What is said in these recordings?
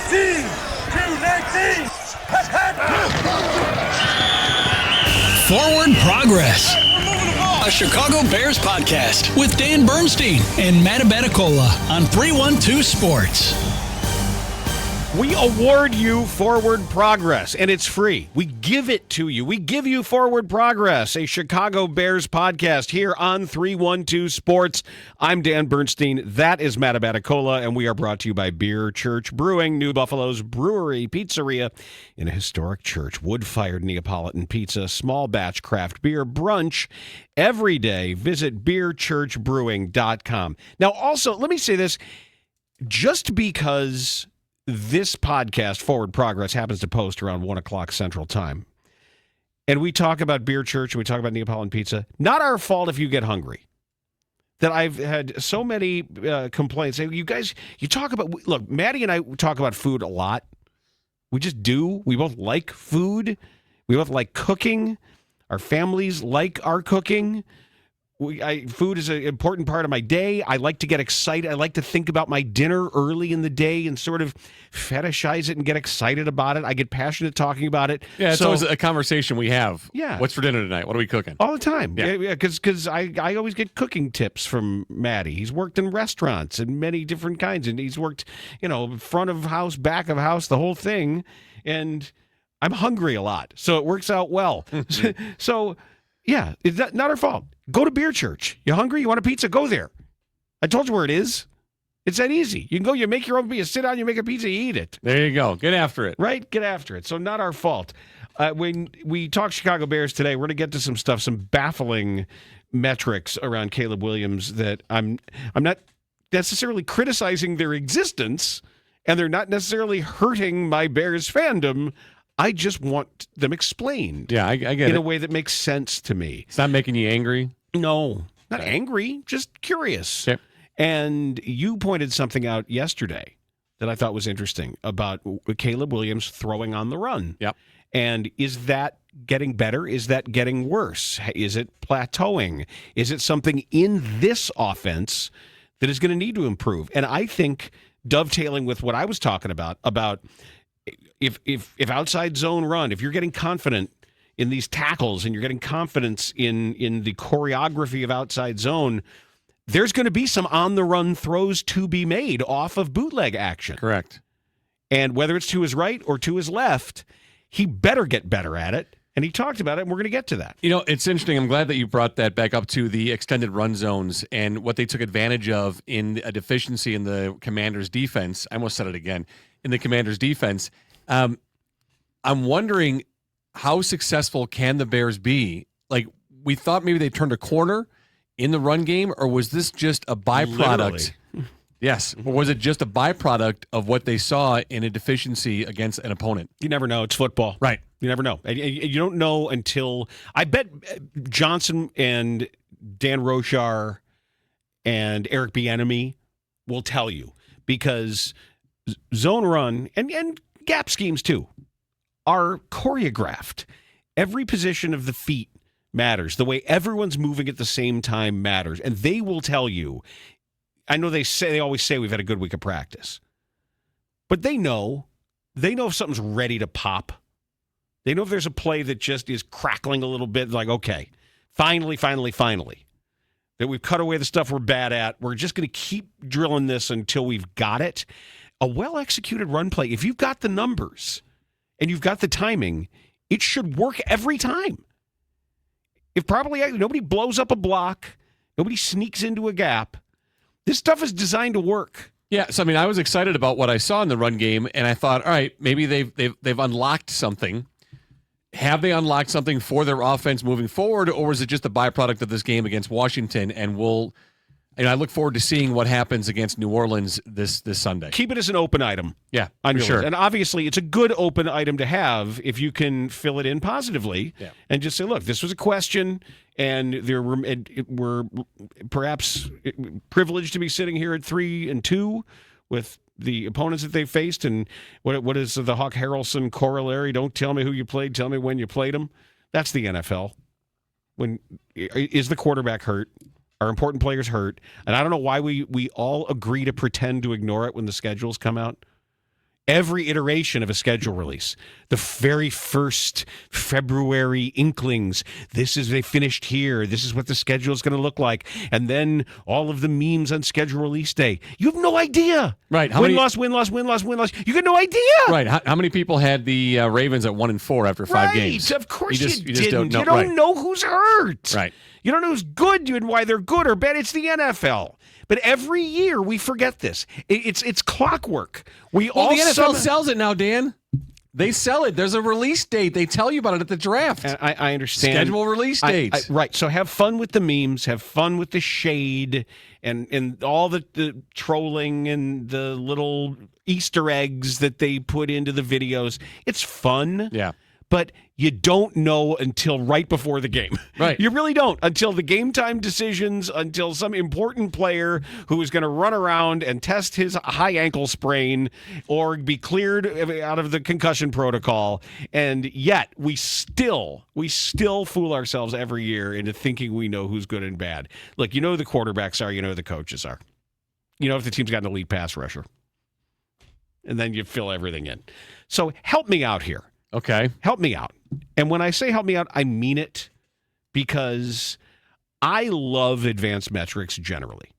219! 219! Forward Progress, a Chicago Bears podcast with Dan Bernstein and Matt Abaticola on 312 Sports. We award you Forward Progress, and it's free. We give it to you. We give you Forward Progress, a Chicago Bears podcast here on 312 Sports. I'm Dan Bernstein. That is Matt Abaticola, and we are brought to you by Beer Church Brewing, New Buffalo's brewery, pizzeria in a historic church, wood-fired Neapolitan pizza, small batch craft beer, brunch every day. Visit beerchurchbrewing.com. Now, also, let me say this. Just because this podcast, Forward Progress, happens to post around 1 o'clock Central Time, and we talk about Beer Church and we talk about Neapolitan pizza, not our fault if you get hungry. That I've had so many complaints. You guys, you talk about, look, Maddie and I talk about food a lot. We just do. We both like food. We both like cooking. Our families like our cooking. Food is an important part of my day. I like to get excited. I like to think about my dinner early in the day and sort of fetishize it and get excited about it. I get passionate talking about it. Yeah, it's always a conversation we have. Yeah. What's for dinner tonight? What are we cooking? All the time. Yeah, because I always get cooking tips from Maddie. He's worked in restaurants and many different kinds, and he's worked, front of house, back of house, the whole thing. And I'm hungry a lot, so it works out well. So, yeah, it's not our fault. Go to Beer Church. You hungry? You want a pizza? Go there. I told you where it is. It's that easy. You can go, you make your own pizza, sit down, you make a pizza, you eat it. There you go. Get after it. Right? Get after it. So not our fault. When we talk Chicago Bears today, we're going to get to some stuff, some baffling metrics around Caleb Williams that I'm not necessarily criticizing their existence, and they're not necessarily hurting my Bears fandom. I just want them explained. Yeah, I get it. In a way that makes sense to me. It's not making you angry? No, not angry, just curious. Okay. And you pointed something out yesterday that I thought was interesting about Caleb Williams throwing on the run. Yep. And is that getting better? Is that getting worse? Is it plateauing? Is it something in this offense that is going to need to improve? And I think dovetailing with what I was talking about if outside zone run, if you're getting confident in these tackles and you're getting confidence in the choreography of outside zone, there's going to be some on-the-run throws to be made off of bootleg action. Correct. And whether it's to his right or to his left, he better get better at it. And he talked about it, and we're going to get to that. It's interesting. I'm glad that you brought that back up to the extended run zones and what they took advantage of in a deficiency in the Commanders' defense. I almost said it again. In the Commanders' defense. I'm wondering, how successful can the Bears be? Like, we thought maybe they turned a corner in the run game, or was this just a byproduct? Literally. Yes. Or was it just a byproduct of what they saw in a deficiency against an opponent? You never know. It's football. Right. You never know. You don't know until, I bet Johnson and Dan Rochar and Eric Bieniemy will tell you, because zone run and gap schemes too are choreographed. Every position of the feet matters. The way everyone's moving at the same time matters. And they will tell you, I know they always say we've had a good week of practice, but they know if something's ready to pop. They know if there's a play that just is crackling a little bit, like, okay, finally, that we've cut away the stuff we're bad at. We're just going to keep drilling this until we've got it. A well-executed run play, if you've got the numbers and you've got the timing, it should work every time. If nobody blows up a block, nobody sneaks into a gap, this stuff is designed to work. Yeah, so I was excited about what I saw in the run game, and I thought, all right, maybe they've unlocked something. Have they unlocked something for their offense moving forward, or is it just a byproduct of this game against Washington? And I look forward to seeing what happens against New Orleans this Sunday. Keep it as an open item. Yeah, on your sure. list. And obviously, it's a good open item to have if you can fill it in positively and just say, look, this was a question, and we're perhaps privileged to be sitting here at 3-2 with the opponents that they faced. And what is the Hawk Harrelson corollary? Don't tell me who you played, tell me when you played them. That's the NFL. Is the quarterback hurt? Are important players hurt? And I don't know why we all agree to pretend to ignore it when the schedules come out. every iteration of a schedule release. The very first February inklings. They finished here. This is what the schedule is going to look like. And then all of the memes on schedule release day. You have no idea. Right. Win, loss. You got no idea. Right. How many people had the Ravens at 1-4 after 5 games? Of course you just didn't. don't know. You don't know who's hurt. Right. You don't know who's good and why they're good or bad. It's the NFL. But every year we forget this. It's clockwork. The NFL sells it now, Dan. They sell it. There's a release date. They tell you about it at the draft. I understand. Schedule release dates. Right. So have fun with the memes. Have fun with the shade and all the trolling and the little Easter eggs that they put into the videos. It's fun. Yeah. But you don't know until right before the game. Right. You really don't. Until the game time decisions, until some important player who is going to run around and test his high ankle sprain or be cleared out of the concussion protocol. And yet we still fool ourselves every year into thinking we know who's good and bad. Look, you know who the quarterbacks are. You know who the coaches are. You know if the team's got an elite pass rusher. And then you fill everything in. So help me out here. Okay. Help me out. And when I say help me out, I mean it because I love advanced metrics generally.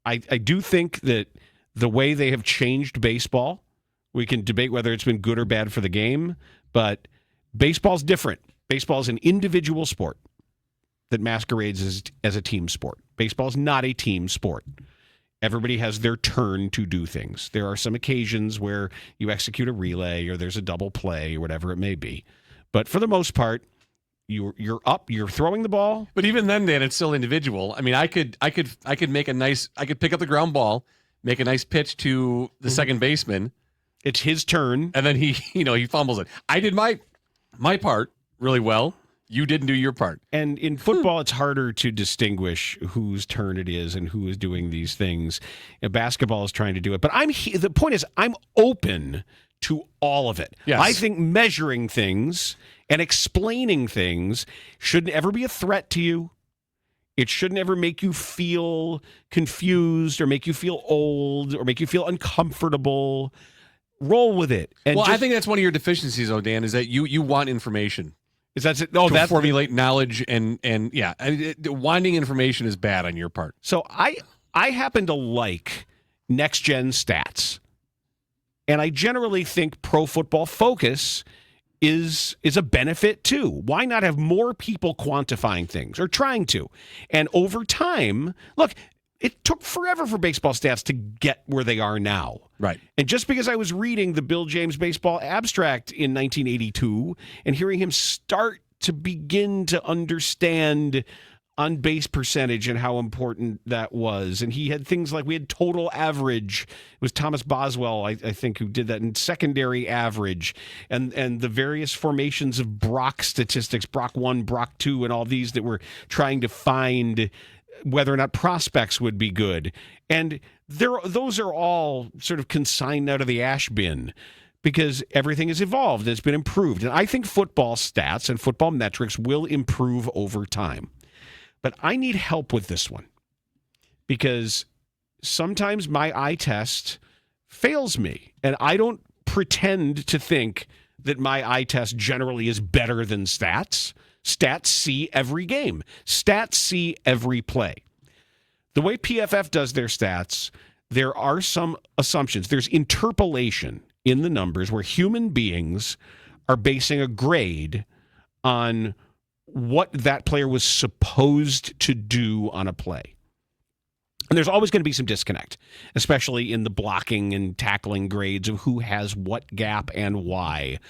I do think that the way they have changed baseball, we can debate whether it's been good or bad for the game, but baseball's different. Baseball is an individual sport that masquerades as a team sport. Baseball is not a team sport. Everybody has their turn to do things. There are some occasions where you execute a relay or there's a double play or whatever it may be. But for the most part, you're up, you're throwing the ball. But even then, Dan, it's still individual. I mean, I could pick up the ground ball, make a nice pitch to the second baseman. It's his turn. And then he fumbles it. I did my part really well. You didn't do your part. And in football, it's harder to distinguish whose turn it is and who is doing these things. And basketball is trying to do it. But the point is, I'm open to all of it. Yes. I think measuring things and explaining things shouldn't ever be a threat to you. It shouldn't ever make you feel confused or make you feel old or make you feel uncomfortable. Roll with it. And I think that's one of your deficiencies, though, Dan, is that you want information. Is that it? Oh, to formulate knowledge and yeah, wanting information is bad on your part. So I happen to like next gen stats, and I generally think Pro Football Focus is a benefit too. Why not have more people quantifying things or trying to? And over time, look, it took forever for baseball stats to get where they are now. Right. And just because I was reading the Bill James Baseball Abstract in 1982 and hearing him start to begin to understand on base percentage and how important that was. And he had things like we had total average. It was Thomas Boswell, I think, who did that, and secondary average and the various formations of Brock statistics, Brock 1, Brock 2, and all these that were trying to find whether or not prospects would be good. And those are all sort of consigned out of the ash bin because everything has evolved. It's been improved. And I think football stats and football metrics will improve over time. But I need help with this one because sometimes my eye test fails me. And I don't pretend to think that my eye test generally is better than stats. Stats see every game. Stats see every play. The way PFF does their stats, there are some assumptions. There's interpolation in the numbers where human beings are basing a grade on what that player was supposed to do on a play. And there's always going to be some disconnect, especially in the blocking and tackling grades of who has what gap and why.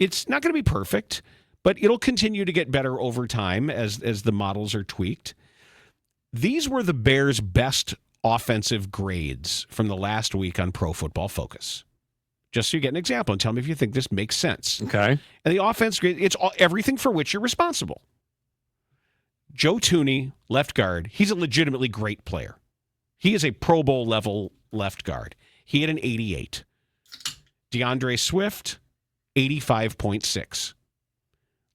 It's not going to be perfect, but it'll continue to get better over time as the models are tweaked. These were the Bears' best offensive grades from the last week on Pro Football Focus. Just so you get an example and tell me if you think this makes sense. Okay. And the offense grade, it's everything for which you're responsible. Joe Tooney, left guard, he's a legitimately great player. He is a Pro Bowl level left guard. He had an 88. DeAndre Swift, 85.6.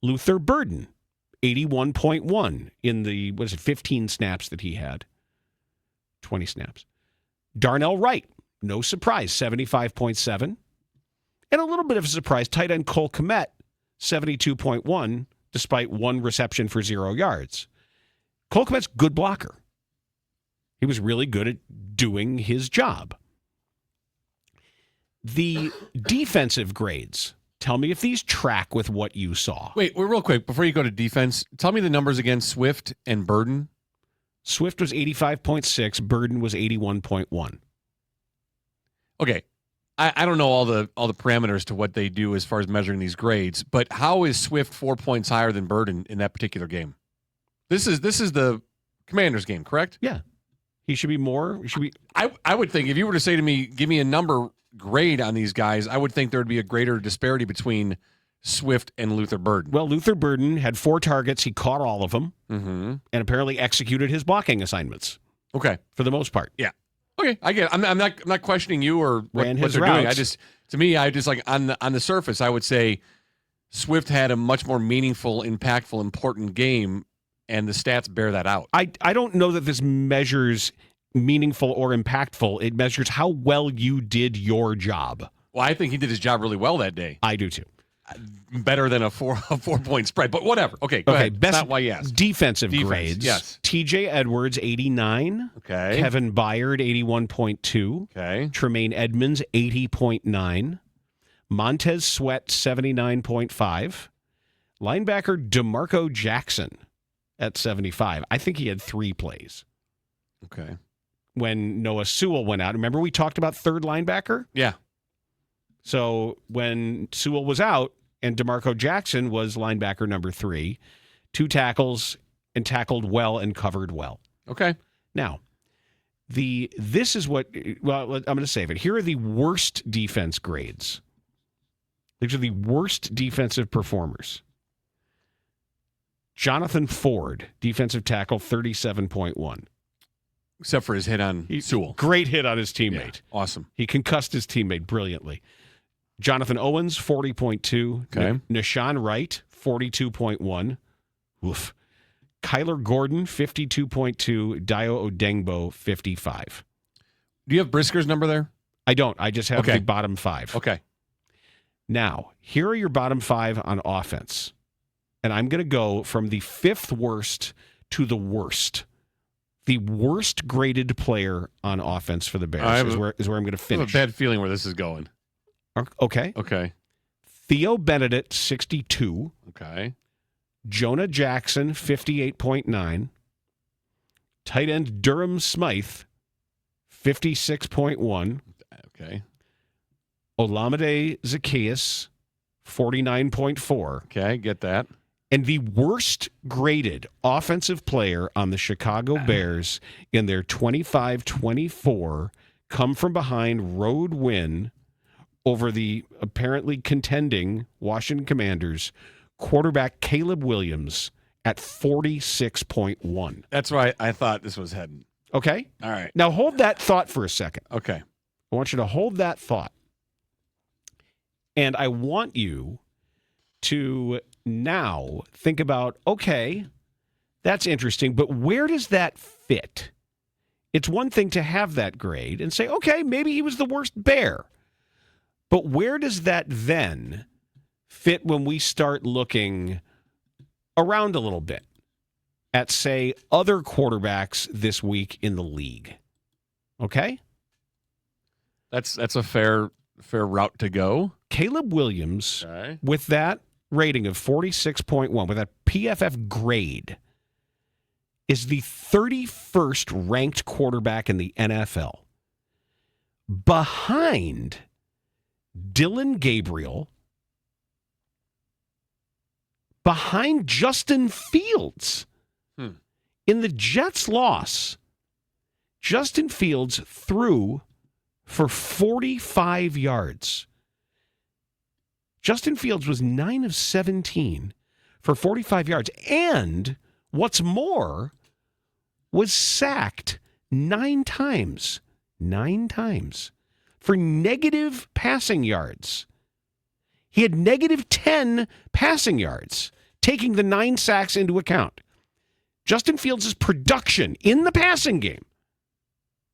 Luther Burden, 81.1 in the, 15 snaps that he had? 20 snaps. Darnell Wright, no surprise, 75.7. And a little bit of a surprise, tight end Cole Kmet, 72.1, despite one reception for 0 yards. Cole Kmet's good blocker. He was really good at doing his job. The defensive grades, tell me if these track with what you saw. Wait, real quick, before you go to defense, tell me the numbers again, Swift and Burden. Swift was 85.6, Burden was 81.1. Okay. I don't know all the parameters to what they do as far as measuring these grades, but how is Swift 4 points higher than Burden in that particular game? This is the Commanders game, correct? Yeah. He should be more. He should be. I would think if you were to say to me, give me a number grade on these guys, I would think there would be a greater disparity between Swift and Luther Burden. Well, Luther Burden had 4 targets. He caught all of them and apparently executed his blocking assignments. Okay. For the most part. Yeah. Okay, I get it. I'm not questioning you or what they're routes. doing. I just like on the surface, I would say Swift had a much more meaningful, impactful, important game, and the stats bear that out. I don't know that this measures meaningful or impactful. It measures how well you did your job. Well, I think he did his job really well that day. I do too. Better than a 4-point spread, but whatever. Okay, go ahead. Best That's not why you asked. Defensive grades. Yes. TJ Edwards, 89. Okay. Kevin Byard, 81.2. Okay. Tremaine Edmonds, 80.9. Montez Sweat, 79.5. Linebacker DeMarco Jackson at 75. I think he had 3 plays. Okay. When Noah Sewell went out. Remember we talked about third linebacker? Yeah. So when Sewell was out and DeMarco Jackson was linebacker number 3, 2 tackles and tackled well and covered well. Okay. Now, this is what, well, I'm going to save it. Here are the worst defense grades. These are the worst defensive performers. Jonathan Ford, defensive tackle, 37.1. Except for his hit on Sewell. Great hit on his teammate. Yeah, awesome. He concussed his teammate brilliantly. Jonathan Owens, 40.2. Okay. Nashawn Wright, 42.1. Oof. Kyler Gordon, 52.2. Dio Odengbo, 55. Do you have Brisker's number there? I don't. I just have the bottom 5. Okay. Now, here are your bottom 5 on offense. And I'm going to go from the 5th worst to the worst. The worst graded player on offense for the Bears is where I'm going to finish. I have a bad feeling where this is going. Okay. Okay. Theo Benedict, 62. Okay. Jonah Jackson, 58.9. Tight end Durham Smythe, 56.1. Okay. Olamide Zacchaeus, 49.4. Okay, get that. And the worst graded offensive player on the Chicago Bears in their 25-24 come from behind road win over the apparently contending Washington Commanders, quarterback Caleb Williams at 46.1. That's why I thought this was heading. Okay? All right. Now hold that thought for a second. Okay. I want you to hold that thought. And I want you to now think about, okay, that's interesting, but where does that fit? It's one thing to have that grade and say, okay, maybe he was the worst Bear. But where does that then fit when we start looking around a little bit at, say, other quarterbacks this week in the league? Okay? That's a fair route to go. Caleb Williams, with that rating of 46.1, with that PFF grade, is the 31st ranked quarterback in the NFL, behind Dylan Gabriel, behind Justin Fields. In the Jets' loss, Justin Fields threw for 45 yards. Justin Fields was 9 of 17 for 45 yards. And what's more, was sacked 9 times. 9 times. For negative passing yards. He had negative 10 passing yards, taking the 9 sacks into account. Justin Fields' production in the passing game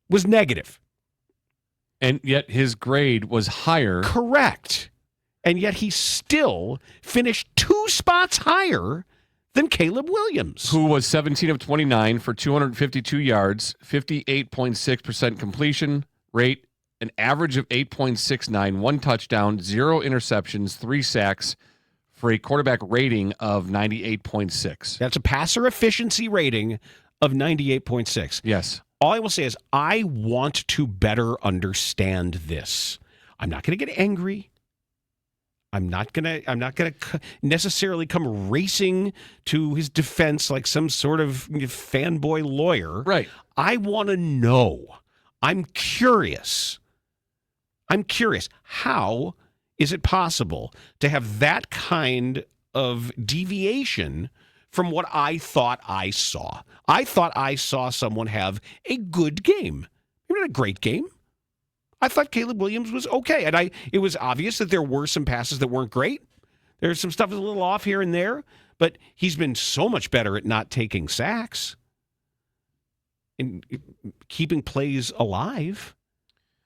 was negative. And yet his grade was higher. Correct. And yet he still finished 2 spots higher than Caleb Williams, who was 17 of 29 for 252 yards, 58.6% completion rate, an average of 8.69, 1 touchdown, 0 interceptions, 3 sacks, for a quarterback rating of 98.6. That's a passer efficiency rating of 98.6. Yes. All I will say is I want to better understand this. I'm not going to get angry. I'm not going to necessarily come racing to his defense like some sort of fanboy lawyer. Right. I want to know. I'm curious. How is it possible to have that kind of deviation from what I thought I saw? I thought I saw someone have a good game. Maybe not a great game. I thought Caleb Williams was okay. And it was obvious that there were some passes that weren't great. There's some stuff that's a little off here and there, but he's been so much better at not taking sacks and keeping plays alive.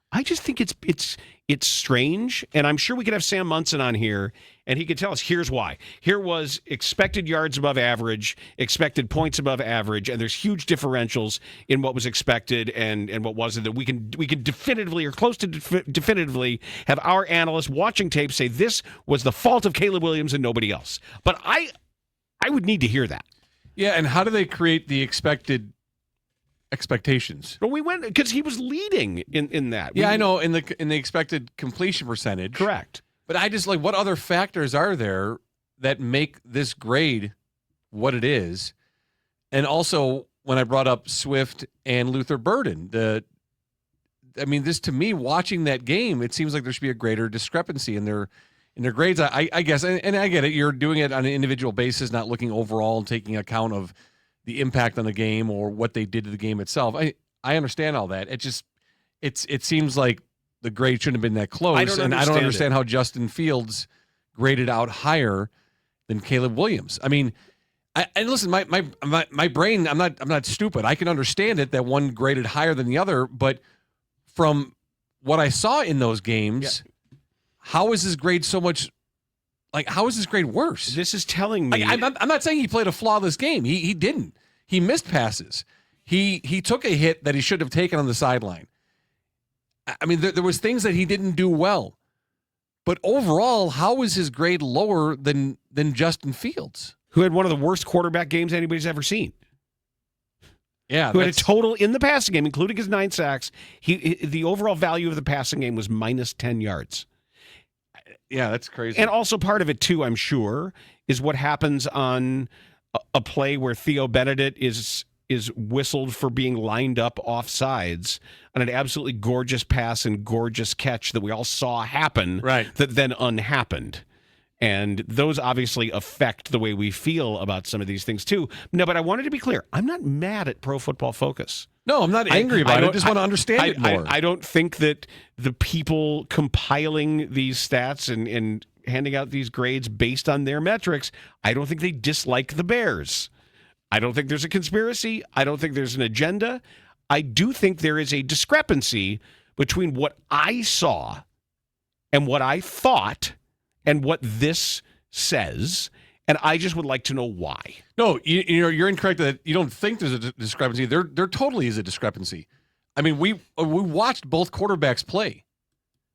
I just think it's strange, and I'm sure we could have Sam Munson on here, and he could tell us here's why. Here was expected yards above average, expected points above average, and there's huge differentials in what was expected and what wasn't. That we can definitively or close to definitively have our analysts watching tape say this was the fault of Caleb Williams and nobody else. But I would need to hear that. Yeah, and how do they create the expectations? But we went because he was leading in that. Yeah, I know in the expected completion percentage. Correct. But I just what other factors are there that make this grade what it is? And also when I brought up Swift and Luther Burden, this to me, watching that game, it seems like there should be a greater discrepancy in their grades. I guess, and I get it. You're doing it on an individual basis, not looking overall and taking account of the impact on the game or what they did to the game itself. I understand all that. It seems like the grade shouldn't have been that close. I don't understand how Justin Fields graded out higher than Caleb Williams. I mean, and listen, my brain, I'm not stupid. I can understand it that one graded higher than the other, but from what I saw in those games, how is his grade so much? How is his grade worse? This is telling me. I'm not saying he played a flawless game. He didn't. He missed passes. He took a hit that he should have taken on the sideline. I mean, there was things that he didn't do well. But overall, how is his grade lower than Justin Fields? Who had one of the worst quarterback games anybody's ever seen. Yeah. Who had a total in the passing game, including his 9 sacks. The overall value of the passing game was minus 10 yards. Yeah, that's crazy. And also part of it, too, I'm sure, is what happens on a play where Theo Benedict is whistled for being lined up off sides on an absolutely gorgeous pass and gorgeous catch that we all saw happen, right, that then unhappened. And those obviously affect the way we feel about some of these things, too. No, but I wanted to be clear. I'm not mad at Pro Football Focus. No, I'm not angry about it. I just want to understand it more. I don't think that the people compiling these stats and handing out these grades based on their metrics, I don't think they dislike the Bears. I don't think there's a conspiracy. I don't think there's an agenda. I do think there is a discrepancy between what I saw and what I thought and what this says, and I just would like to know why. No, you're incorrect that you don't think there's a discrepancy. There totally is a discrepancy. I mean, we watched both quarterbacks play.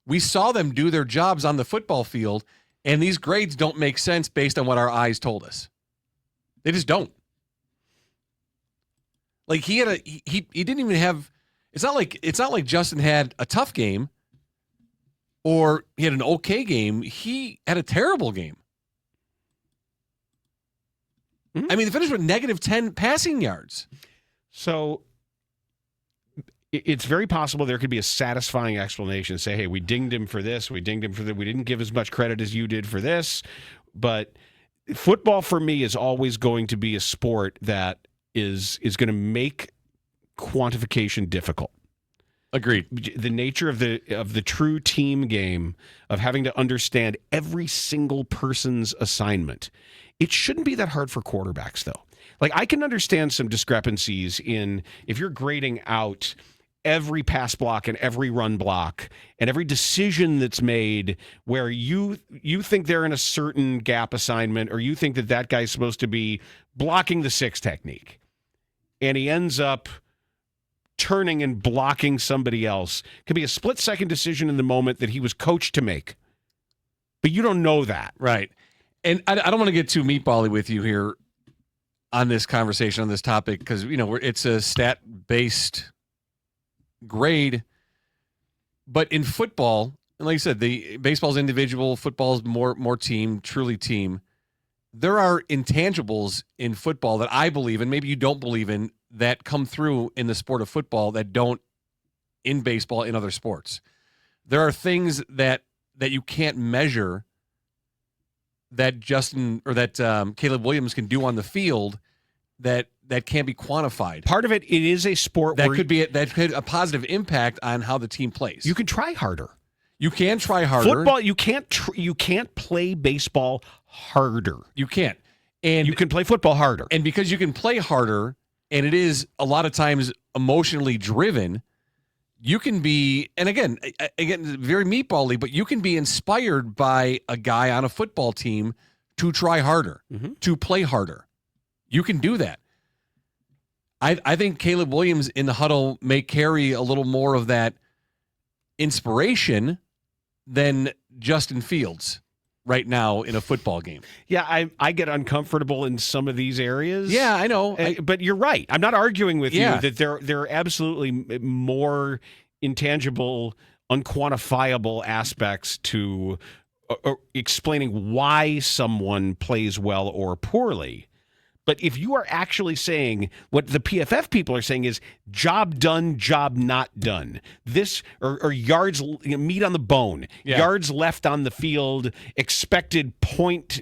We saw them do their jobs on the football field, and these grades don't make sense based on what our eyes told us. They just don't. He didn't even have. It's not like Justin had a tough game, or he had an okay game. He had a terrible game. Mm-hmm. I mean, they finished with negative 10 passing yards. So it's very possible there could be a satisfying explanation. Say, hey, we dinged him for this. We dinged him for that. We didn't give as much credit as you did for this. But football for me is always going to be a sport that is going to make quantification difficult. Agreed. The nature of the true team game, of having to understand every single person's assignment, it shouldn't be that hard for quarterbacks, though. I can understand some discrepancies in if you're grading out every pass block and every run block and every decision that's made where you think they're in a certain gap assignment, or you think that guy's supposed to be blocking the 6 technique, and he ends up turning and blocking somebody else. Could be a split-second decision in the moment that he was coached to make. But you don't know that. Right. And I don't want to get too meatbally with you here on this conversation, on this topic, because, it's a stat-based grade. But in football, and like I said, the baseball's individual, football's more team, truly team. There are intangibles in football that I believe, and maybe you don't believe in, that come through in the sport of football that don't in baseball, in other sports. There are things that you can't measure that Caleb Williams can do on the field that can't be quantified. Part of it is a sport that could be a positive impact on how the team plays. You can try harder. You can try harder. Football, you can't play baseball harder. You can't. And you can play football harder. And because you can play harder, and it is a lot of times emotionally driven, you can be, and again, very meatball-y, but you can be inspired by a guy on a football team to try harder, to play harder. You can do that. I think Caleb Williams in the huddle may carry a little more of that inspiration than Justin Fields right now in a football game. Yeah, I get uncomfortable in some of these areas. Yeah, I know. But you're right. I'm not arguing with you that there are absolutely more intangible, unquantifiable aspects to explaining why someone plays well or poorly. But if you are actually saying what the PFF people are saying is job done, job not done, this or yards, meat on the bone, yards left on the field, expected point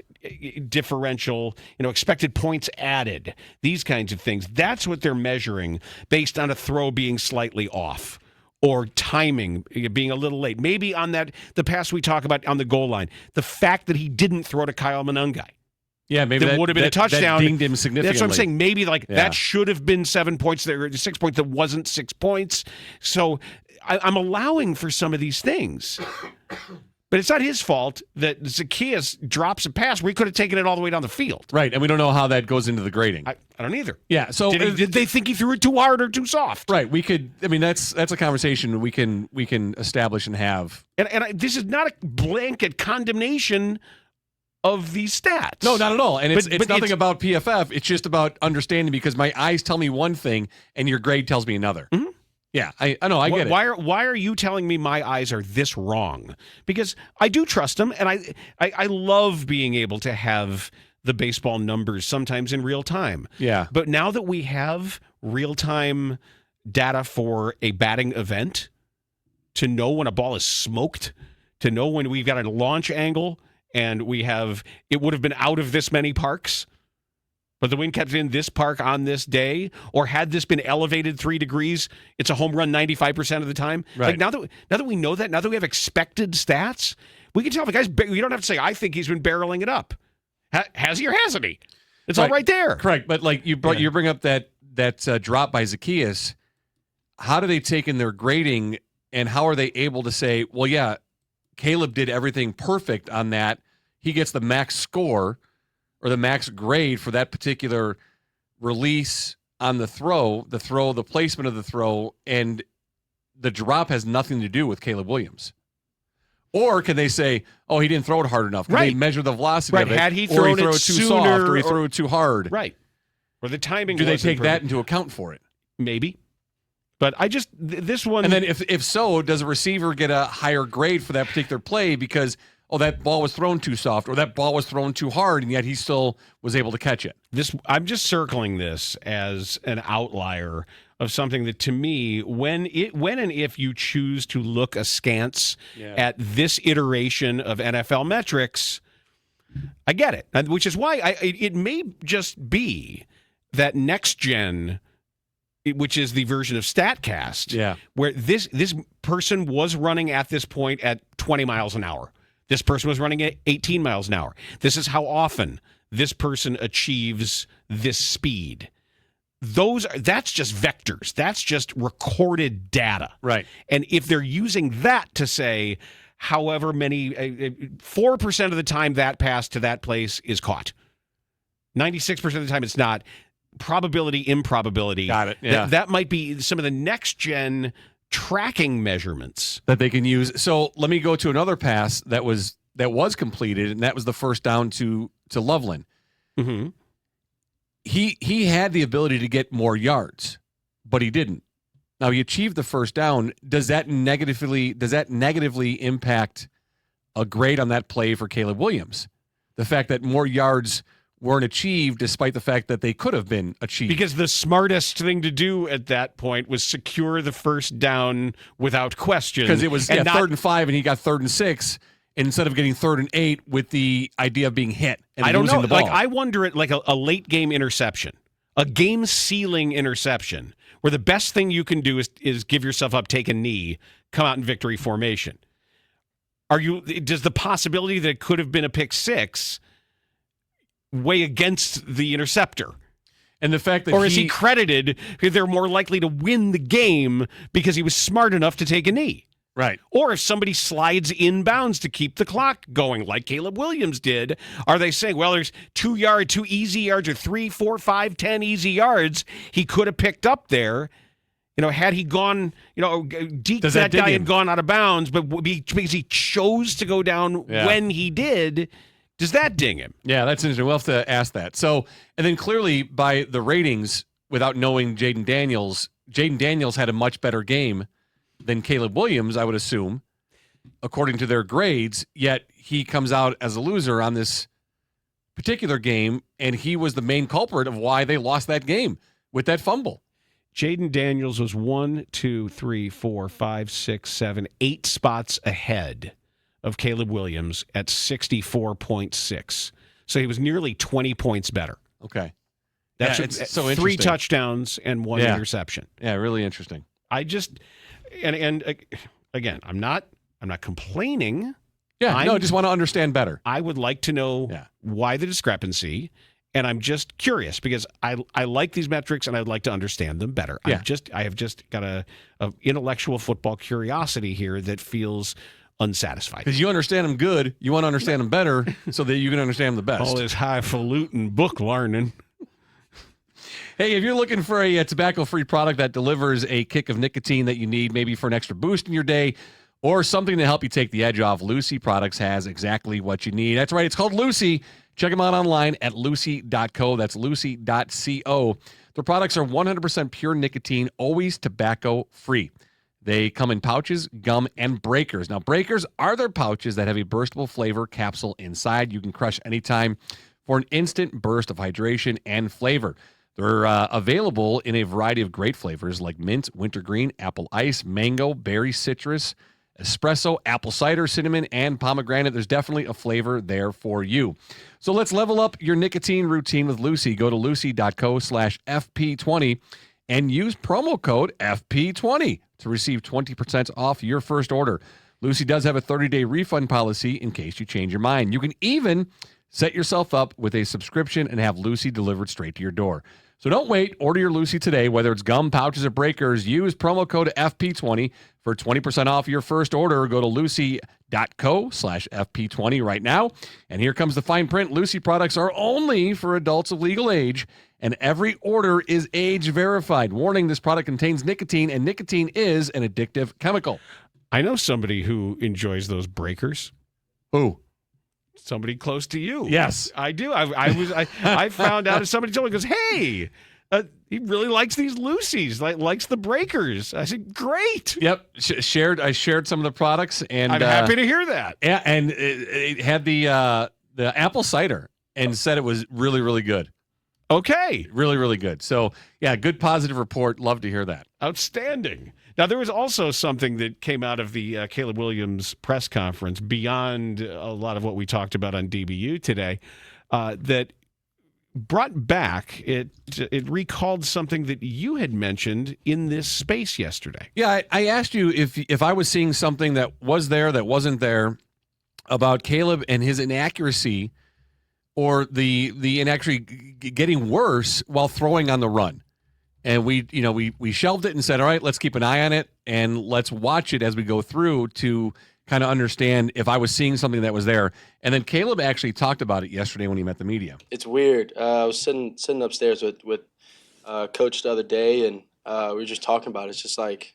differential, expected points added, these kinds of things, that's what they're measuring based on a throw being slightly off or timing being a little late. Maybe on the pass we talk about on the goal line, the fact that he didn't throw to Kyle Monungai. Yeah, maybe that would have been a touchdown. That dinged him significantly. That's what I'm saying. Maybe that should have been 7 points. There were 6 points. That wasn't 6 points. So I'm allowing for some of these things. But it's not his fault that Zacchaeus drops a pass where he could have taken it all the way down the field. Right, and we don't know how that goes into the grading. I don't either. Yeah, so did they think he threw it too hard or too soft? Right, we could. I mean, that's a conversation we can establish and have. And this is not a blanket condemnation of these stats. No, not at all. And it's nothing about PFF. It's just about understanding, because my eyes tell me one thing and your grade tells me another. Mm-hmm. Yeah, I know. I get it. Why are you telling me my eyes are this wrong? Because I do trust them, and I love being able to have the baseball numbers sometimes in real time. Yeah. But now that we have real time data for a batting event, to know when a ball is smoked, to know when we've got a launch angle, and it would have been out of this many parks, but the wind kept in this park on this day, or had this been elevated 3 degrees, it's a home run 95% of the time. Right. Now that we know that, now that we have expected stats, we can tell if a guy's. You don't have to say, I think he's been barreling it up. Has he or hasn't he? It's all right there. Correct. But like you bring up that drop by Zacchaeus. How do they take in their grading, and how are they able to say, well, yeah, Caleb did everything perfect on that. He gets the max score or the max grade for that particular release on the throw, the placement of the throw, and the drop has nothing to do with Caleb Williams. Or can they say, oh, he didn't throw it hard enough? Can they measure the velocity of it? Had he thrown it too sooner, soft, or he threw it too hard? Right. Or the timing. Do they take that into account for it? Maybe. But this one. And then if so, does a receiver get a higher grade for that particular play because, that ball was thrown too soft, or that ball was thrown too hard, and yet he still was able to catch it? I'm just circling this as an outlier of something that, to me, when and if you choose to look askance at this iteration of NFL metrics, I get it. Which is why it may just be that next gen, which is the version of StatCast, where this person was running at this point at 20 miles an hour. This person was running at 18 miles an hour. This is how often this person achieves this speed. that's just vectors. That's just recorded data. Right. And if they're using that to say however many 4% of the time that pass to that place is caught. 96% of the time it's not. Probability, improbability. Got it. Yeah. That might be some of the next gen tracking measurements that they can use. So let me go to another pass that was completed, and that was the first down to Loveland. Mm-hmm. He had the ability to get more yards, but he didn't. Now he achieved the first down. Does that negatively impact a grade on that play for Caleb Williams? The fact that more yards weren't achieved despite the fact that they could have been achieved. Because the smartest thing to do at that point was secure the first down without question. Because it was 3rd and 5 and he got 3rd and 6 instead of getting 3rd and 8 with the idea of being hit and I don't losing know. the ball. Like I wonder at like a late game interception, a game sealing interception, where the best thing you can do is give yourself up, take a knee, come out in victory formation. Does the possibility that it could have been a pick six weigh against the interceptor? And the fact that is he credited because they're more likely to win the game because he was smart enough to take a knee? Right. Or if somebody slides inbounds to keep the clock going, like Caleb Williams did, are they saying, well, there's 2 easy yards, or 3, 4, 5, 10 easy yards he could have picked up there? Had he gone, deked that guy and gone out of bounds, but because he chose to go down when he did, does that ding him? Yeah, that's interesting. We'll have to ask that. So, and then clearly by the ratings, without knowing Jaden Daniels had a much better game than Caleb Williams, I would assume, according to their grades, yet he comes out as a loser on this particular game, and he was the main culprit of why they lost that game with that fumble. Jaden Daniels was 1, 2, 3, 4, 5, 6, 7, 8 spots ahead of Caleb Williams at 64.6. So he was nearly 20 points better. Okay. That's it's so interesting. 3 touchdowns and 1 interception. Yeah, really interesting. I just and again, I'm not complaining. Yeah, I just want to understand better. I would like to know why the discrepancy, and I'm just curious because I like these metrics and I'd like to understand them better. Yeah. I have just got a intellectual football curiosity here that feels unsatisfied. Because you understand them good, you want to understand them better so that you can understand them the best. All this highfalutin book learning. Hey, if you're looking for a tobacco-free product that delivers a kick of nicotine that you need, maybe for an extra boost in your day, or something to help you take the edge off, Lucy Products has exactly what you need. That's right. It's called Lucy. Check them out online at lucy.co. That's lucy.co. Their products are 100% pure nicotine, always tobacco-free. They come in pouches, gum, and breakers. Now, breakers are their pouches that have a burstable flavor capsule inside. You can crush anytime for an instant burst of hydration and flavor. They're available in a variety of great flavors like mint, wintergreen, apple ice, mango, berry, citrus, espresso, apple cider, cinnamon, and pomegranate. There's definitely a flavor there for you. So let's level up your nicotine routine with Lucy. Go to lucy.co/FP20 and use promo code FP20 to receive 20% off your first order. Lucy does have a 30-day refund policy in case you change your mind. You can even set yourself up with a subscription and have Lucy delivered straight to your door. So don't wait. Order your Lucy today, whether it's gum, pouches, or breakers. Use promo code FP20 for 20% off your first order. Go to lucy.co/FP20 right now. And here comes the fine print. Lucy products are only for adults of legal age, and every order is age verified. Warning, this product contains nicotine, and nicotine is an addictive chemical. I know somebody who enjoys those breakers. Who? Somebody close to you. Yes, I do. I found out, somebody told me, goes, hey, he really likes these Lucy's, likes the breakers. I said, great. Yep. I shared some of the products, and I'm happy to hear that. Yeah, and it had the apple cider, and said it was really, really good. Okay. Really, really good. So, yeah, good positive report. Love to hear that. Outstanding. Now, there was also something that came out of the Caleb Williams press conference beyond a lot of what we talked about on DBU today that brought back, it recalled something that you had mentioned in this space yesterday. Yeah, I asked you if I was seeing something that was there that wasn't there about Caleb and his inaccuracy, or the inaccuracy getting worse while throwing on the run. And we shelved it and said, all right, let's keep an eye on it and let's watch it as we go through to kind of understand if I was seeing something that was there. And then Caleb actually talked about it yesterday when he met the media. It's weird. I was sitting upstairs with Coach the other day, and we were just talking about it. It's like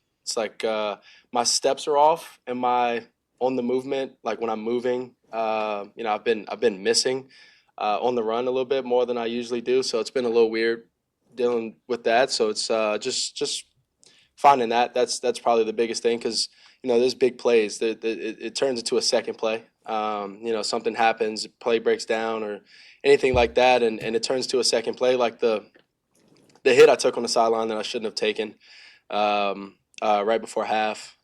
my steps are off. Am I on the movement? Like when I'm moving, I've been missing on the run a little bit more than I usually do. So it's been a little weird dealing with that. So it's just finding that. That's probably the biggest thing, because there's big plays. It turns into a second play. Something happens, play breaks down or anything like that, and it turns to a second play, like the hit I took on the sideline that I shouldn't have taken right before half.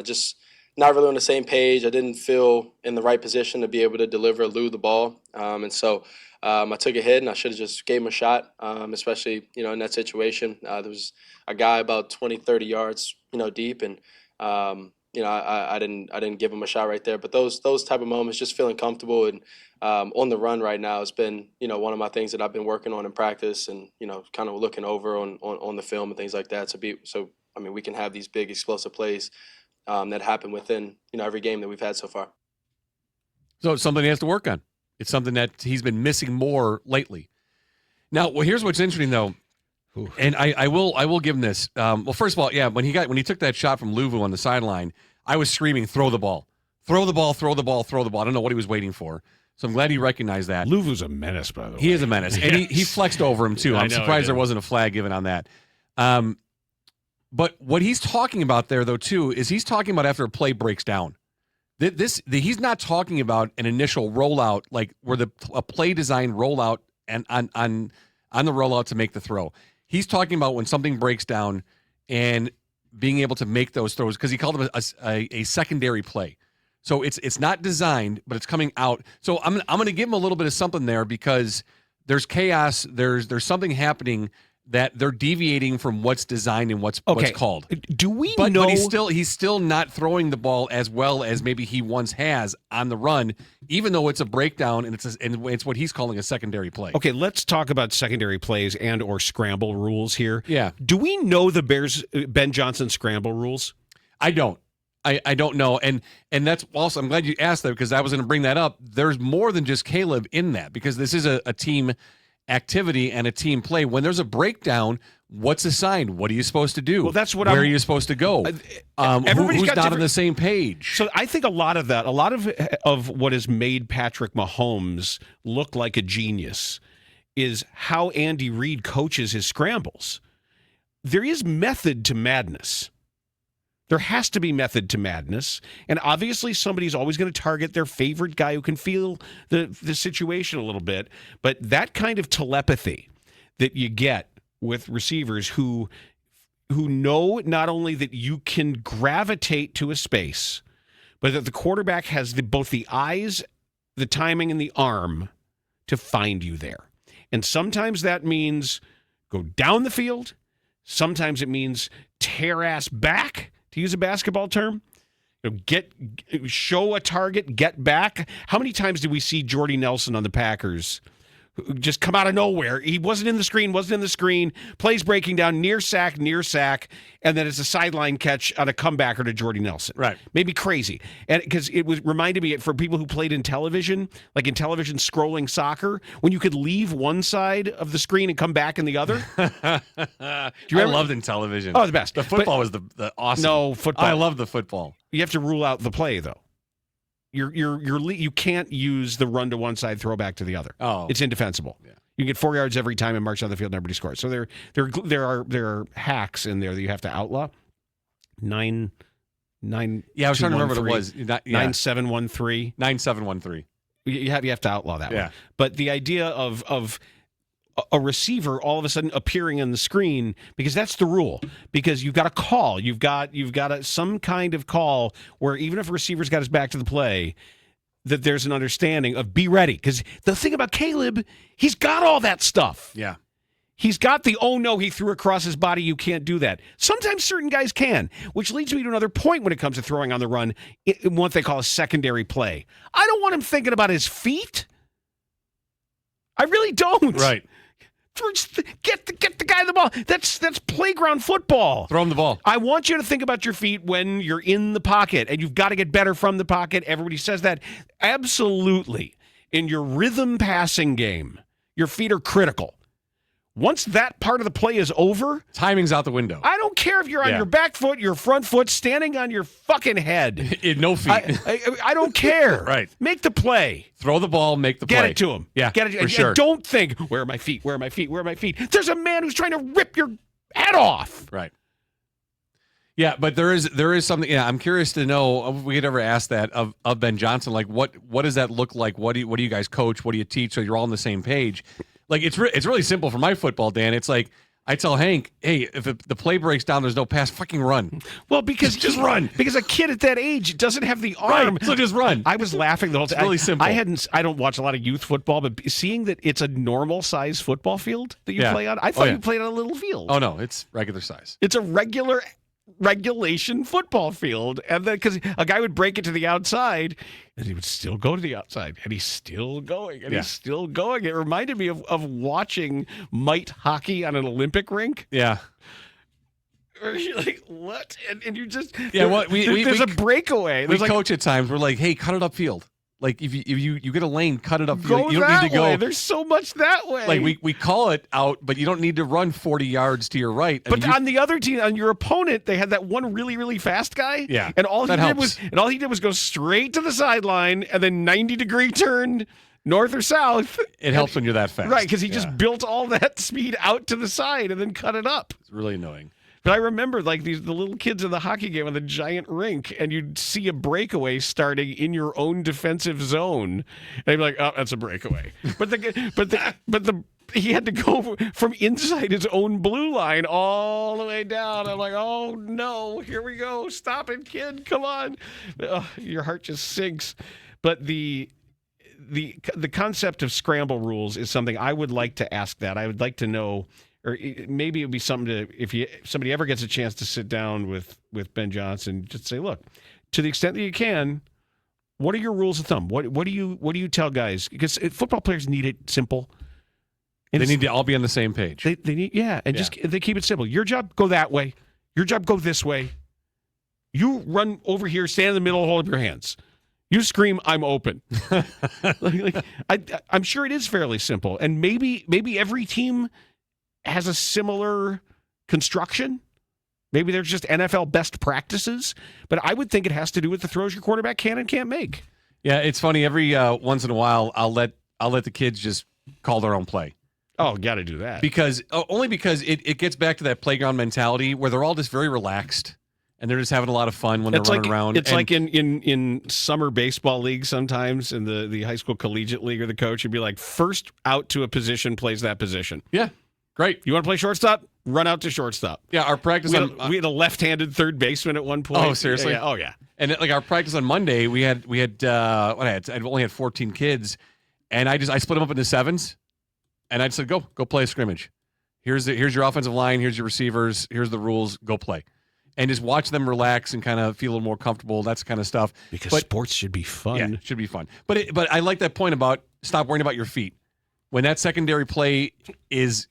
Just not really on the same page. I didn't feel in the right position to be able to deliver Lou the ball, and so I took a hit, and I should have just gave him a shot, especially in that situation. There was a guy about 20, 30 yards deep, and I didn't give him a shot right there. But those type of moments, just feeling comfortable and on the run right now has been one of my things that I've been working on in practice, and kind of looking over on the film and things like that. So we can have these big explosive plays that happen within every game that we've had so far. So it's something he has to work on. It's something that he's been missing more lately. Now, here's what's interesting though. Ooh. And I will give him this. Well, first of all, yeah, when he took that shot from Louvu on the sideline, I was screaming, "Throw the ball, throw the ball, throw the ball, throw the ball." I don't know what he was waiting for, so I'm glad he recognized that. Louvu's a menace, by the way. He is a menace, and he flexed over him too. I'm surprised there wasn't a flag given on that. But what he's talking about there, though, too, is he's talking about after a play breaks down. He's not talking about an initial rollout, like where a play design rollout and on the rollout to make the throw. He's talking about when something breaks down and being able to make those throws, because he called them a secondary play. So it's not designed, but it's coming out. So I'm going to give him a little bit of something there, because there's chaos. There's something happening that they're deviating from what's designed and what's called. Do we know? But he's still not throwing the ball as well as maybe he once has on the run, even though it's a breakdown and it's what he's calling a secondary play. Okay, let's talk about secondary plays and or scramble rules here. Yeah. Do we know the Bears Ben Johnson scramble rules? I don't. I don't know. And that's also, I'm glad you asked that, because I was going to bring that up. There's more than just Caleb in that, because this is a team activity and a team play. When there's a breakdown, what's assigned? What are you supposed to do? Well, that's what Where are you supposed to go? Everybody's who's got not on the same page? So I think a lot of what has made Patrick Mahomes look like a genius is how Andy Reid coaches his scrambles. There is method to madness. There has to be method to madness. And obviously somebody's always going to target their favorite guy who can feel the situation a little bit. But that kind of telepathy that you get with receivers who know not only that you can gravitate to a space, but that the quarterback has both the eyes, the timing, and the arm to find you there. And sometimes that means go down the field. Sometimes it means tear ass back, to use a basketball term. Show a target, get back. How many times did we see Jordy Nelson on the Packers just come out of nowhere? He wasn't in the screen, plays breaking down, near sack, and then it's a sideline catch on a comebacker to Jordy Nelson. Right. Maybe crazy. And because it reminded me, for people who played in television, like in television scrolling soccer, when you could leave one side of the screen and come back in the other. I loved in television. Oh, the best. The football was the awesome. No, football. I love the football. You have to rule out the play, though. You can't use the run to one side, throw back to the other. Oh, it's indefensible. Yeah. You get 4 yards every time and march down the field and everybody scores. So there are hacks in there that you have to outlaw. 9. Yeah, I was trying to remember what it was. 9713. 9713. You have to outlaw that one. But the idea of a receiver all of a sudden appearing on the screen, because that's the rule. Because you've got a call, you've got some kind of call where even if a receiver's got his back to the play, that there's an understanding of be ready. Because the thing about Caleb, he's got all that stuff. Yeah. He's got the, oh no, he threw across his body, you can't do that. Sometimes certain guys can, which leads me to another point when it comes to throwing on the run, in what they call a secondary play. I don't want him thinking about his feet. I really don't. Right. Get the guy the ball. That's playground football. Throw him the ball. I want you to think about your feet when you're in the pocket, and you've got to get better from the pocket. Everybody says that. Absolutely. In your rhythm passing game, your feet are critical. Once that part of the play is over, timing's out the window. I don't care if you're on your back foot, your front foot, standing on your fucking head. No feet. I don't care. Right. Make the play. Throw the ball, make the play. Get it to him. Yeah, Get it. for sure. And don't think, where are my feet? Where are my feet? Where are my feet? There's a man who's trying to rip your head off. Right. Yeah, but there is something. Yeah, I'm curious to know if we could ever ask that of Ben Johnson. Like, what does that look like? What do you guys coach? What do you teach? So you're all on the same page. Like, it's really simple for my football, Dan. It's like I tell Hank, hey, if the play breaks down, there's no pass, fucking run. Well, because just run. Because a kid at that age doesn't have the arm. Right, so just run. I was laughing the whole time. It's really simple. I don't watch a lot of youth football, but seeing that it's a normal size football field that you play on, I thought you played on a little field. Oh no, it's regular size. It's a regulation football field, and then because a guy would break it to the outside and he would still go to the outside, and he's still going, and he's still going. It reminded me of watching mite hockey on an Olympic rink. Yeah. Or you're like, what? And you just there's a breakaway. We coach at times. We're like, hey, cut it upfield. Like if you get a lane, cut it upfield. Go you don't that need to go. way. There's so much that way. Like we call it out, but you don't need to run 40 yards to your right. But on the other team, on your opponent, they had that one really, really fast guy. Yeah, and all he did was go straight to the sideline and then 90-degree turn north or south. It helps when you're that fast, right? Because he just built all that speed out to the side and then cut it up. It's really annoying. But I remember the little kids in the hockey game on the giant rink, and you'd see a breakaway starting in your own defensive zone, and they'd be like, "Oh, that's a breakaway." But he had to go from inside his own blue line all the way down. I'm like, "Oh no, here we go! Stop it, kid! Come on!" Your heart just sinks. But the concept of scramble rules is something I would like to ask. That I would like to know. Or maybe it would be something to, if somebody ever gets a chance to sit down with Ben Johnson, just say, look, to the extent that you can, what are your rules of thumb? What do you tell guys? Because football players need it simple. And they need to all be on the same page. They need, just they keep it simple. Your job, go that way. Your job, go this way. You run over here, stand in the middle, hold up your hands. You scream, "I'm open." I'm sure it is fairly simple, and maybe every team has a similar construction. Maybe there's just NFL best practices, but I would think it has to do with the throws your quarterback can and can't make. Yeah, it's funny. Every once in a while, I'll let the kids just call their own play. Oh, got to do that because it gets back to that playground mentality where they're all just very relaxed and they're just having a lot of fun when they're running around. It's like in summer baseball league sometimes in the high school collegiate league, or the coach would be like, first out to a position plays that position. Yeah. Great. You want to play shortstop? Run out to shortstop. Yeah, our practice we had a left-handed third baseman at one point. Oh, seriously? Yeah. Oh, yeah. And like our practice on Monday, we had I'd only had 14 kids, and I split them up into sevens, and I said, go play a scrimmage. Here's your offensive line, here's your receivers, here's the rules, go play. And just watch them relax and kind of feel a little more comfortable, that kind of stuff. Because sports should be fun. Yeah, it should be fun. But I like that point about stop worrying about your feet. When that secondary play is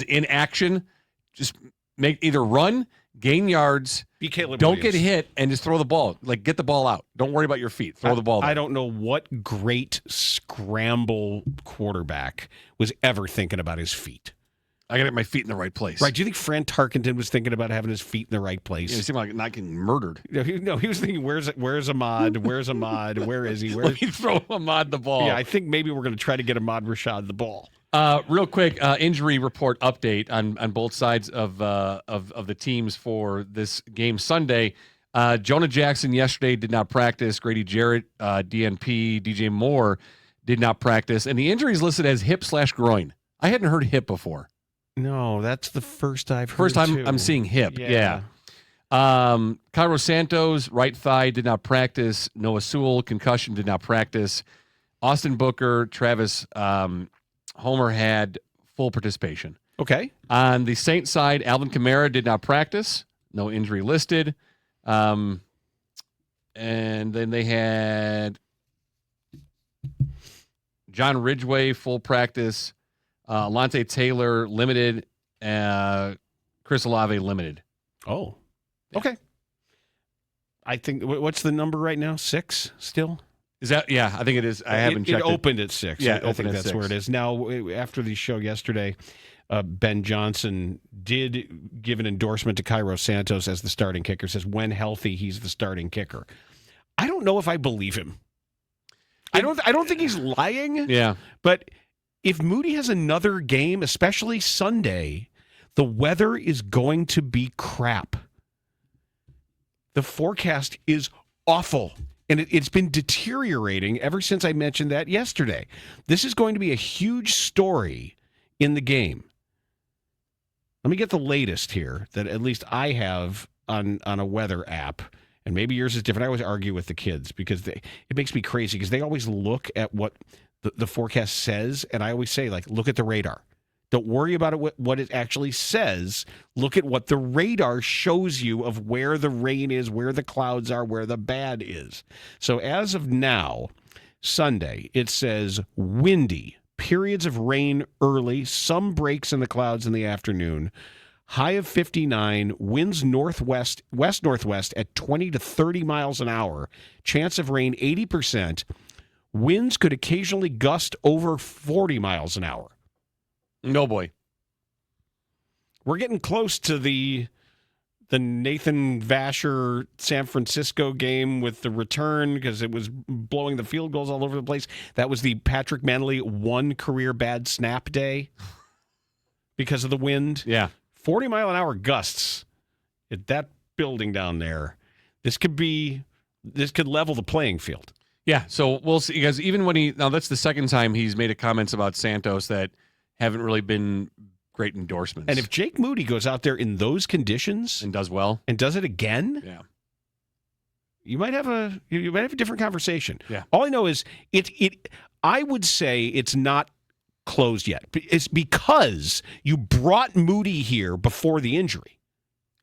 in action, just either run, gain yards, be Caleb don't Williams. get hit, and just throw the ball. Like, get the ball out. Don't worry about your feet. Throw the ball out. I don't know what great scramble quarterback was ever thinking about his feet. I got to get my feet in the right place. Right. Do you think Fran Tarkenton was thinking about having his feet in the right place? Yeah, he seemed like not getting murdered. No, he was thinking, where's Ahmad? Where's Ahmad? Where is he? Let me throw Ahmad the ball. Yeah, I think maybe we're going to try to get Ahmad Rashad the ball. Real quick, injury report update on both sides of the teams for this game Sunday. Jonah Jackson yesterday did not practice. Grady Jarrett, DNP, DJ Moore did not practice. And the injury is listed as hip/groin. I hadn't heard hip before. No, that's the first I've heard. First time too. I'm seeing hip. Yeah. Cairo Santos, right thigh, did not practice. Noah Sewell, concussion, did not practice. Austin Booker, Travis Homer had full participation. Okay. On the Saints side, Alvin Kamara did not practice. No injury listed. And then they had John Ridgway, full practice. Alontae Taylor limited, Chris Olave limited. Oh, okay. I think, what's the number right now? 6 still? Is that? Yeah, I think it is. I haven't checked. It opened at 6. Yeah, I think that's where it is. Now, after the show yesterday, Ben Johnson did give an endorsement to Cairo Santos as the starting kicker. Says when healthy, he's the starting kicker. I don't know if I believe him. I don't think he's lying. Yeah. But if Moody has another game, especially Sunday, the weather is going to be crap. The forecast is awful. And it's been deteriorating ever since I mentioned that yesterday. This is going to be a huge story in the game. Let me get the latest here that at least I have on a weather app. And maybe yours is different. I always argue with the kids because it makes me crazy because they always look at what the forecast says. And I always say, like, look at the radar. Don't worry about it, what it actually says. Look at what the radar shows you of where the rain is, where the clouds are, where the bad is. So as of now, Sunday, it says windy, periods of rain early, some breaks in the clouds in the afternoon, high of 59, winds west-northwest at 20 to 30 miles an hour, chance of rain 80%, winds could occasionally gust over 40 miles an hour. No, boy. We're getting close to the Nathan Vasher San Francisco game with the return because it was blowing the field goals all over the place. That was the Patrick Manley 1 career bad snap day because of the wind. Yeah. 40-mile-an-hour gusts at that building down there. This could level the playing field. Yeah, so we'll see. Because even when that's the second time he's made comments about Santos that haven't really been great endorsements. And if Jake Moody goes out there in those conditions and does well and does it again, yeah, you might have a different conversation. Yeah. All I know is I would say it's not closed yet. It's because you brought Moody here before the injury.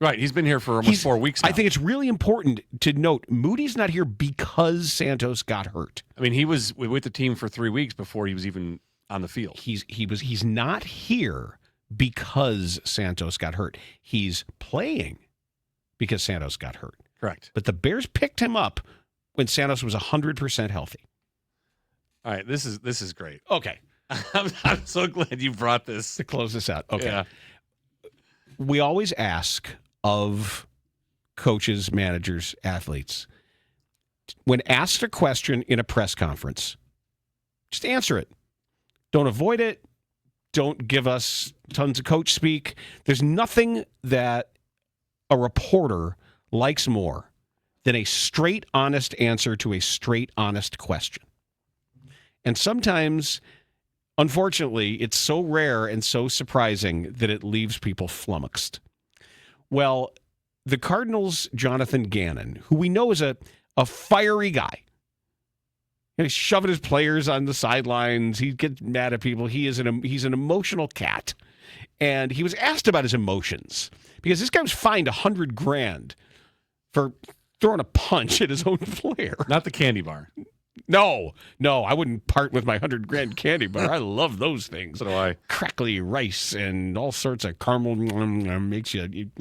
Right, he's been here for almost 4 weeks now. I think it's really important to note Moody's not here because Santos got hurt. I mean, he was with the team for 3 weeks before he was even on the field. He's not here because Santos got hurt. He's playing because Santos got hurt. Correct. But the Bears picked him up when Santos was 100% healthy. All right, this is great. Okay. I'm so glad you brought this to close this out. Okay. Yeah. We always ask of coaches, managers, athletes, when asked a question in a press conference, just answer it. Don't avoid it. Don't give us tons of coach speak. There's nothing that a reporter likes more than a straight, honest answer to a straight, honest question. And sometimes, unfortunately, it's so rare and so surprising that it leaves people flummoxed. Well, the Cardinals' Jonathan Gannon, who we know is a fiery guy, he's shoving his players on the sidelines. He gets mad at people. He's an emotional cat. And he was asked about his emotions because this guy was fined $100,000 for throwing a punch at his own player. Not the candy bar. No, I wouldn't part with my $100,000 candy bar. I love those things. So do I. Crackly rice and all sorts of caramel makes you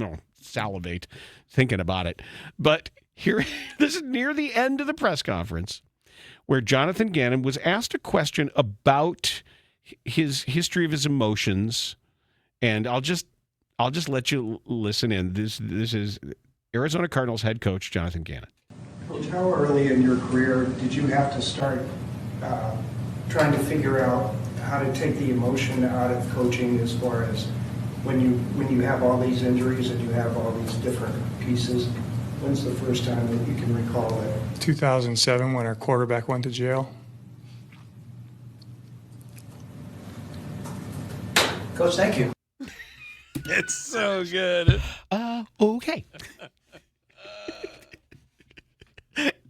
salivate thinking about it. But here, this is near the end of the press conference where Jonathan Gannon was asked a question about his history of his emotions, and I'll just let you listen in. This is Arizona Cardinals head coach Jonathan Gannon. Coach, how early in your career did you have to start trying to figure out how to take the emotion out of coaching, as far as when you have all these injuries and you have all these different pieces? When's the first time that you can recall that? 2007, when our quarterback went to jail. Coach, thank you. It's so good. Okay.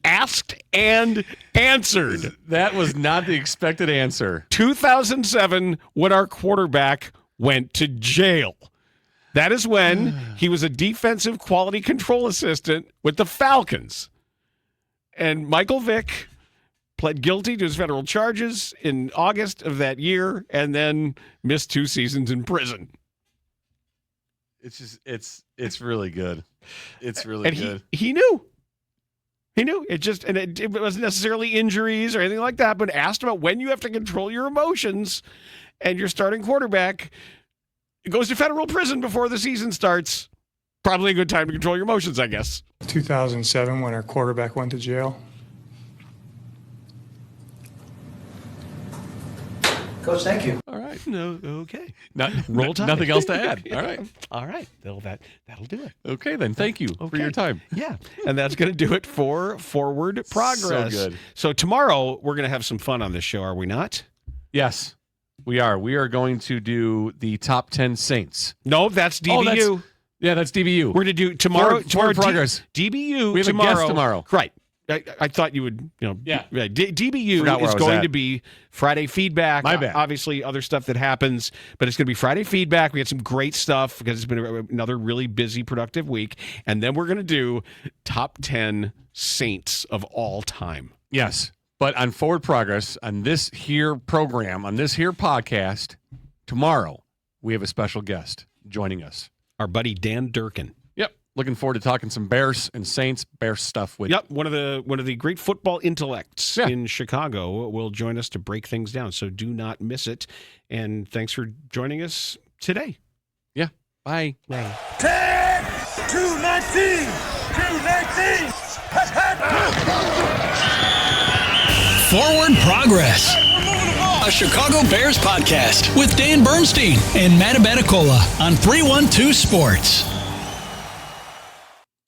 Asked and answered. That was not the expected answer. 2007, when our quarterback went to jail. That is when he was a defensive quality control assistant with the Falcons. And Michael Vick pled guilty to his federal charges in August of that year, and then missed 2 seasons in prison. It's just it's really good. It's really And good. he knew. He knew. It wasn't necessarily injuries or anything like that, but asked about when you have to control your emotions and your starting quarterback goes to federal prison before the season starts. Probably a good time to control your emotions, I guess. 2007 when our quarterback went to jail. Coach, thank you. All right. No, okay. Roll Tide. Nothing else to add. All right. All right. That'll do it. Okay, then. Thank you for your time. Yeah. And that's going to do it for Forward Progress. So good. So tomorrow, we're going to have some fun on this show, are we not? Yes, we are. We are going to do the top 10 Saints. No, that's DBU. That's DBU. We're going to do tomorrow. Forward Progress. DBU We have tomorrow. a guest tomorrow. Right. I thought you would, Yeah. DBU Forgot where is I was going at. to be Friday feedback. My bad. Obviously, other stuff that happens, but it's going to be Friday feedback. We had some great stuff because it's been another really busy, productive week. And then we're going to do top 10 Saints of all time. Yes. But on Forward Progress, on this here program, on this here podcast, tomorrow, we have a special guest joining us. Our buddy Dan Durkin. Yep. Looking forward to talking some Bears and Saints Bears stuff with. Yep, one of the great football intellects in Chicago will join us to break things down. So do not miss it. And thanks for joining us today. Yeah. Bye. 10, 219, 219. Forward Progress, a Chicago Bears podcast with Dan Bernstein and Matt Abaticola on 312 Sports.